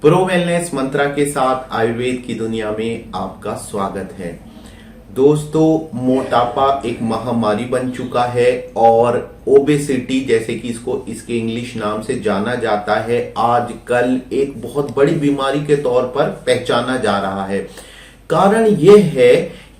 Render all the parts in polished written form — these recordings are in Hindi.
प्रो वेलनेस मंत्रा के साथ आयुर्वेद की दुनिया में आपका स्वागत है। दोस्तों, मोटापा एक महामारी बन चुका है और ओबेसिटी जैसे कि इसके इंग्लिश नाम से जाना जाता है, आजकल एक बहुत बड़ी बीमारी के तौर पर पहचाना जा रहा है। कारण यह है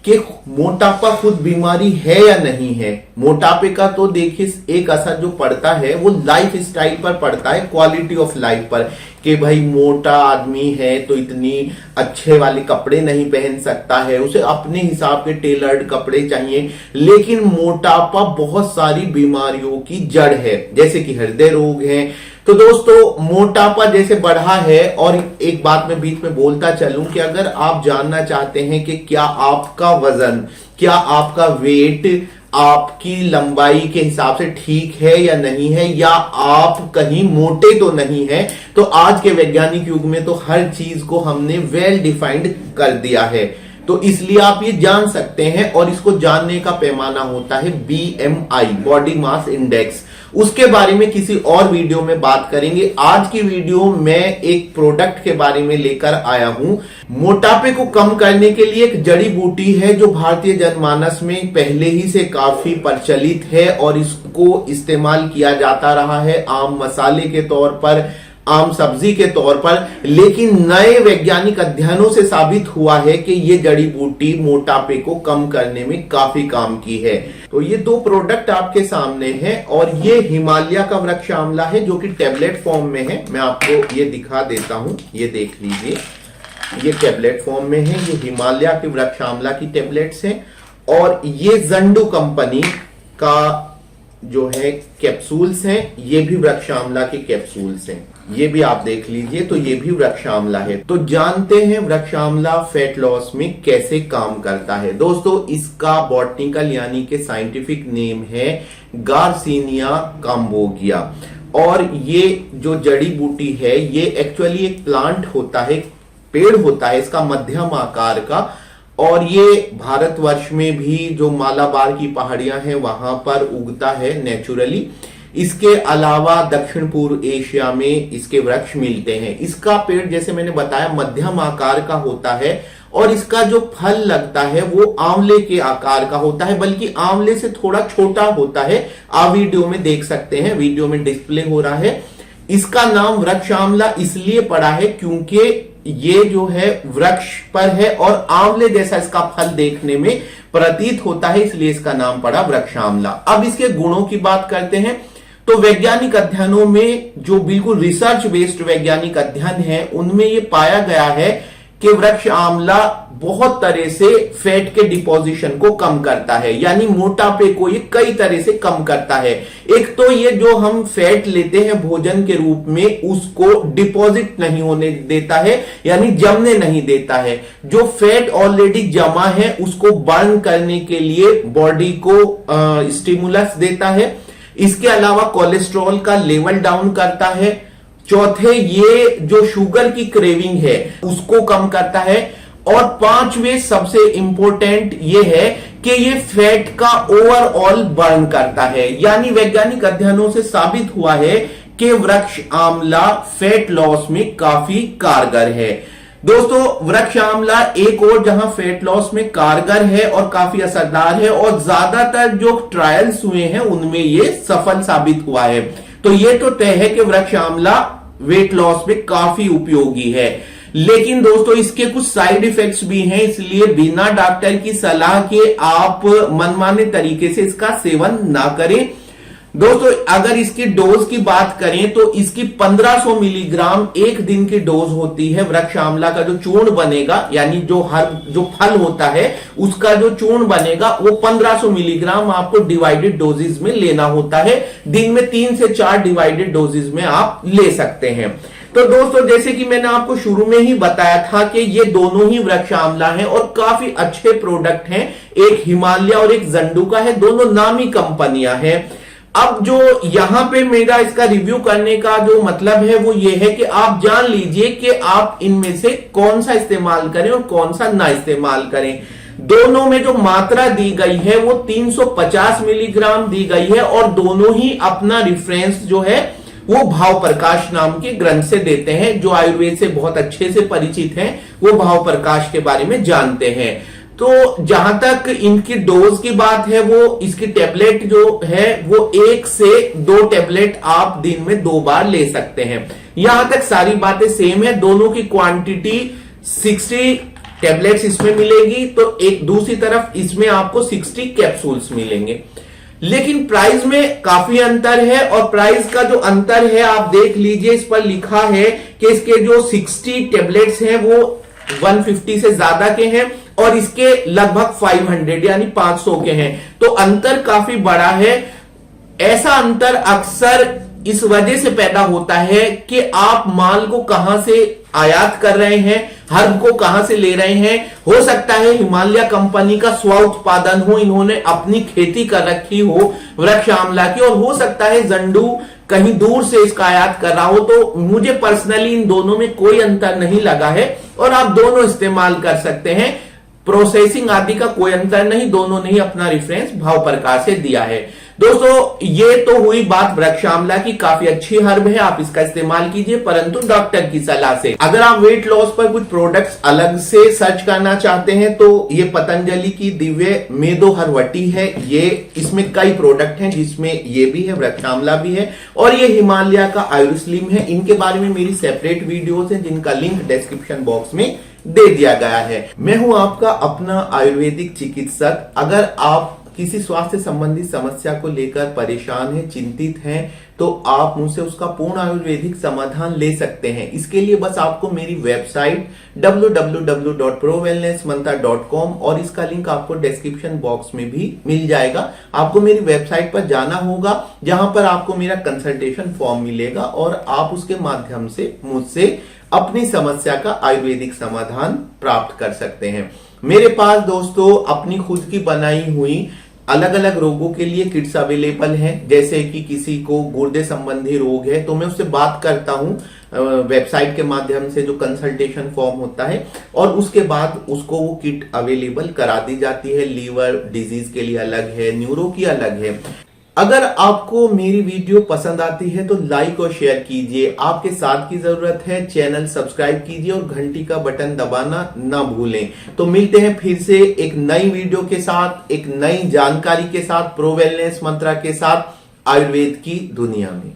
कि मोटापा खुद बीमारी है या नहीं है। मोटापे का तो देखिए एक असर जो पड़ता है वो लाइफ स्टाइल पर पड़ता है, क्वालिटी ऑफ लाइफ पर, कि भाई मोटा आदमी है तो इतनी अच्छे वाले कपड़े नहीं पहन सकता है, उसे अपने हिसाब के टेलर्ड कपड़े चाहिए। लेकिन मोटापा बहुत सारी बीमारियों की जड़ है, जैसे कि हृदय रोग है। तो दोस्तों, मोटापा जैसे बढ़ा है, और एक बात मैं बीच में बोलता चलूं कि अगर आप जानना चाहते हैं कि क्या आपका वजन, क्या आपका वेट आपकी लंबाई के हिसाब से ठीक है या नहीं है, या आप कहीं मोटे तो नहीं है, तो आज के वैज्ञानिक युग में तो हर चीज को हमने वेल डिफाइंड कर दिया है। तो इसलिए आप ये जान सकते हैं, और इसको जानने का पैमाना होता है BMI, बॉडी मास इंडेक्स। उसके बारे में किसी और वीडियो में बात करेंगे। आज की वीडियो में एक प्रोडक्ट के बारे में लेकर आया हूं। मोटापे को कम करने के लिए एक जड़ी बूटी है जो भारतीय जनमानस में पहले ही से काफी प्रचलित है और इसको इस्तेमाल किया जाता रहा है आम मसाले के तौर पर, आम सब्जी के तौर पर। लेकिन नए वैज्ञानिक अध्ययनों से साबित हुआ है कि ये जड़ी बूटी मोटापे को कम करने में काफी काम की है। तो ये दो प्रोडक्ट आपके सामने हैं, और ये हिमालय का वृक्ष आंवला है जो कि टेबलेट फॉर्म में है। मैं आपको ये दिखा देता हूं, ये देख लीजिए, ये टेबलेट फॉर्म में है। ये हिमालय के वृक्ष आंवला की टेबलेट्स हैं, और ये जंडू कंपनी का जो है कैप्सूल्स हैं, ये भी वृक्ष आंवला के कैप्सूल्स हैं। ये भी आप देख लीजिए, तो ये भी वृक्ष आंवला है। तो जानते हैं वृक्ष आंवला फैट लॉस में कैसे काम करता है। दोस्तों, इसका बॉटनिकल यानी कि साइंटिफिक नेम है गार्सिनिया काम्बोगिया, और ये जो जड़ी बूटी है ये एक्चुअली एक प्लांट होता है, पेड़ होता है इसका मध्यम आकार का, और ये भारतवर्ष में भी जो मालाबार की पहाड़ियां हैं वहां पर उगता है नेचुरली। इसके अलावा दक्षिण पूर्व एशिया में इसके वृक्ष मिलते हैं। इसका पेड़ जैसे मैंने बताया मध्यम आकार का होता है, और इसका जो फल लगता है वो आंवले के आकार का होता है, बल्कि आंवले से थोड़ा छोटा होता है। आप वीडियो में देख सकते हैं, वीडियो में डिस्प्ले हो रहा है। इसका नाम वृक्ष आंवला इसलिए पड़ा है क्योंकि ये जो है वृक्ष पर है और आंवले जैसा इसका फल देखने में प्रतीत होता है, इसलिए इसका नाम पड़ा वृक्ष आंवला। अब इसके गुणों की बात करते हैं। तो वैज्ञानिक अध्ययनों में, जो बिल्कुल रिसर्च बेस्ड वैज्ञानिक अध्ययन है, उनमें यह पाया गया है कि वृक्ष आंवला बहुत तरह से फैट के डिपोजिशन को कम करता है, यानी मोटापे को ये कई तरह से कम करता है। एक तो ये जो हम फैट लेते हैं भोजन के रूप में, उसको डिपॉजिट नहीं होने देता है, यानी जमने नहीं देता है। जो फैट ऑलरेडी जमा है उसको बर्न करने के लिए बॉडी को स्टिमुलस देता है। इसके अलावा कोलेस्ट्रॉल का लेवल डाउन करता है। चौथे, ये जो शुगर की क्रेविंग है उसको कम करता है। और पांचवें सबसे इंपॉर्टेंट ये है कि ये फैट का ओवरऑल बर्न करता है। यानी वैज्ञानिक अध्ययनों से साबित हुआ है कि वृक्ष आंवला फैट लॉस में काफी कारगर है। दोस्तों, वृक्ष आंवला एक और जहां फैट लॉस में कारगर है और काफी असरदार है, और ज्यादातर जो ट्रायल्स हुए हैं उनमें ये सफल साबित हुआ है। तो ये तो तय है कि वृक्ष आंवला वेट लॉस में काफी उपयोगी है। लेकिन दोस्तों, इसके कुछ साइड इफेक्ट्स भी हैं, इसलिए बिना डॉक्टर की सलाह के आप मनमाने तरीके से इसका सेवन ना करें। दोस्तों, अगर इसकी डोज की बात करें तो इसकी 1500 मिलीग्राम एक दिन की डोज होती है। वृक्ष आंवला का जो चूर्ण बनेगा, यानी जो फल होता है उसका जो चूर्ण बनेगा, वो 1500 मिलीग्राम आपको डिवाइडेड डोजेज में लेना होता है। दिन में 3 से 4 डिवाइडेड डोजेज में आप ले सकते हैं। तो दोस्तों, जैसे कि मैंने आपको शुरू में ही बताया था कि ये दोनों ही वृक्ष आंवला हैं और काफी अच्छे प्रोडक्ट हैं। एक हिमालय और एक जंडू का है, दोनों नामी कंपनियां हैं। अब जो यहां पे मेरा इसका रिव्यू करने का जो मतलब है वो ये है कि आप जान लीजिए कि आप इनमें से कौन सा इस्तेमाल करें और कौन सा ना इस्तेमाल करें। दोनों में जो मात्रा दी गई है वो 350 मिलीग्राम दी गई है, और दोनों ही अपना रिफरेंस जो है वो भाव प्रकाश नाम के ग्रंथ से देते हैं। जो आयुर्वेद से बहुत अच्छे से परिचित हैं वो भाव प्रकाश के बारे में जानते हैं। तो जहां तक इनकी डोज की बात है, वो इसकी टेबलेट जो है वो 1 से 2 टेबलेट आप दिन में 2 बार ले सकते हैं। यहां तक सारी बातें सेम है। दोनों की क्वांटिटी 60 टेबलेट्स इसमें मिलेगी, तो एक दूसरी तरफ इसमें आपको 60 कैप्सूल्स मिलेंगे। लेकिन प्राइस में काफी अंतर है, और प्राइस का जो अंतर है आप देख लीजिए, इस पर लिखा है कि इसके जो 60 टेबलेट्स हैं वो 150 से ज्यादा के हैं और इसके लगभग 500 यानी 500 के हैं। तो अंतर काफी बड़ा है। ऐसा अंतर अक्सर इस वजह से पैदा होता है कि आप माल को कहां से आयात कर रहे हैं, हर्ब को कहां से ले रहे हैं। हो सकता है हिमालय कंपनी का स्व उत्पादन हो, इन्होंने अपनी खेती कर रखी हो वृक्ष आंवला की, और हो सकता है जंडू कहीं दूर से इसका आयात कर रहा हो। तो मुझे पर्सनली इन दोनों में कोई अंतर नहीं लगा है और आप दोनों इस्तेमाल कर सकते हैं। प्रोसेसिंग आदि का कोई अंतर नहीं, दोनों ने ही अपना रेफरेंस भाव प्रकाश से दिया है। दोस्तों ये तो हुई बात वृक्ष आंवला की, काफी अच्छी हर्ब है, आप इसका इस्तेमाल कीजिए परंतु डॉक्टर की सलाह से। अगर आप वेट लॉस पर कुछ प्रोडक्ट्स अलग से सर्च करना चाहते हैं तो ये पतंजलि की दिव्य मेदो हर्बटी है। ये इसमें कई प्रोडक्ट हैं, जिसमें ये भी है, वृक्ष आंवला भी है, और ये हिमालय का आयुर्स्लिम है। इनके बारे में मेरी सेपरेट वीडियोस है जिनका लिंक डिस्क्रिप्शन बॉक्स में दे दिया गया है। मैं हूं आपका अपना आयुर्वेदिक चिकित्सक। अगर आप किसी स्वास्थ्य संबंधी समस्या को लेकर परेशान हैं, चिंतित हैं, तो आप मुझसे उसका पूर्ण आयुर्वेदिक समाधान ले सकते हैं। इसके लिए बस आपको मेरी वेबसाइट www.prowellnessmantra.com और इसका लिंक आपको डिस्क्रिप्शन बॉक्स में भी मिल जाएगा। आपको मेरी वेबसाइट पर जाना होगा, जहां पर आपको मेरा कंसल्टेशन फॉर्म मिलेगा और आप उसके माध्यम से मुझसे अपनी समस्या का आयुर्वेदिक समाधान प्राप्त कर सकते हैं। मेरे पास दोस्तों अपनी खुद की बनाई हुई अलग अलग रोगों के लिए किट्स अवेलेबल हैं। जैसे कि किसी को गुर्दे संबंधी रोग है तो मैं उससे बात करता हूं वेबसाइट के माध्यम से, जो कंसल्टेशन फॉर्म होता है, और उसके बाद उसको वो किट अवेलेबल करा दी जाती है। लीवर डिजीज के लिए अलग है, न्यूरो की अलग है। अगर आपको मेरी वीडियो पसंद आती है तो लाइक और शेयर कीजिए। आपके साथ की जरूरत है, चैनल सब्सक्राइब कीजिए और घंटी का बटन दबाना ना भूलें। तो मिलते हैं फिर से एक नई वीडियो के साथ, एक नई जानकारी के साथ, प्रो वेलनेस मंत्रा के साथ, आयुर्वेद की दुनिया में।